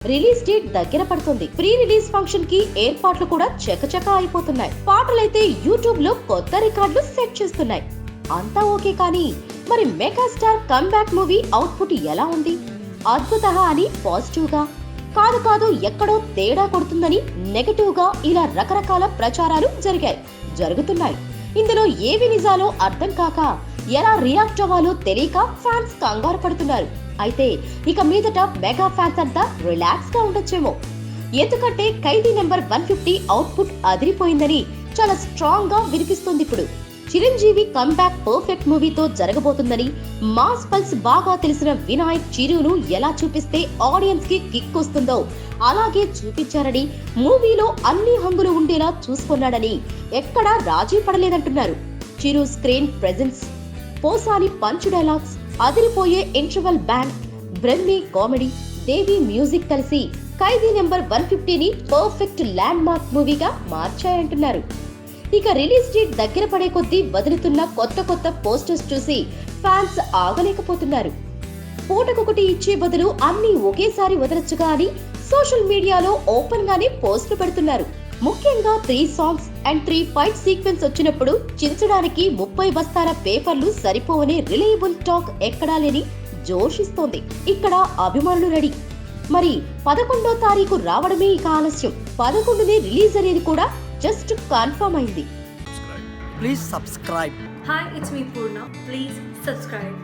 Release date దగ్గర పడుతుంది. Pre release function కి ఏర్పాట్లు కూడా చకచక అయిపోతున్నాయి. పాటలైతే యూట్యూబ్ లో కొత్త రికార్డులు సెట్ చేస్తున్నాయి. అంతా ఓకే, కానీ మరి మెగాస్టార్ కమ్బ్యాక్ మూవీ అవుట్పుట్ ఎలా ఉంది? అద్భుత అని పాజిటివ్ గా, కాదు ఎక్కడో తేడా కొడుతుందని నెగటివ్ గా, ఇలా రకరకాల ప్రచారాలు జరుగుతున్నాయి. ఇందులో ఏవి నిజాలో అర్థం కాక ఎలా రియాక్ట్ అవ్వాలో తెలియక ఫ్యాన్స్ కంగారు పడుతున్నారు. అయితే ఇక మీదట మెగా ఫ్యాన్స్ అంతా రిలాక్స్ గా ఉండొచ్చేమో. ఎందుకంటే ఖైదీ నెంబర్ 150 అవుట్పుట్ అదిరిపోయిందని చాలా స్ట్రాంగ్ గా వినిపిస్తుంది. ఇప్పుడు చిరంజీవి కంబ్యాక్ పర్ఫెక్ట్ మూవీతో జరగబోతుందని, మాస్ పల్స్ బాగా తెలిసిన వినాయక్ చిరును ఎలా చూపిస్తే ఆడియన్స్ కి కిక్ వస్తుందో అలాగే చూపించారని, మూవీలో అన్ని హంగులు ఉండేలా చూసుకున్నాడని ఎక్కడా రాజీ పడలేదంటున్నారు. Chiru screen presence, Posani punch dialogues, అదిరిపోయే interval bang, Brahmi comedy, Devi music కలిసి ఖైదీ నెంబర్ 150ని పర్ఫెక్ట్ ల్యాండ్ మార్క్ మూవీగా మార్చాయంటున్నారు. ఇక రిలీజ్ డేట్ దగ్గర పడే కొద్దీ వదులుతున్న కొత్త పోస్టర్స్ చూసి ఫ్యాన్స్ ఆగలేకపోతున్నారు. పూటకొకటి ఇచ్చే బదులు అన్ని ఒకేసారి వదలొచ్చుగా అని సోషల్ మీడియాలో ఓపెన్ గానే పోస్టులు పెడుతున్నారు. ముఖ్యంగా 3 సాంగ్స్ అండ్ 3 ఫైట్ సీక్వెన్స్ వచ్చినప్పుడు చించడానికి 30 బస్తాల పేపర్లు సరిపోవని రిలయబుల్ టాక్ ఎక్కడా లేని జోషిస్తోంది. ఇక్కడ అభిమానులు రెడీ. మరి 11వ తారీఖు రావడమే ఇక ఆలస్యం. 11నే రిలీజ్ అనేది కూడా జస్ట్ కన్ఫర్మ్ అయింది. Please subscribe. Hi, it's me Purna. Please subscribe.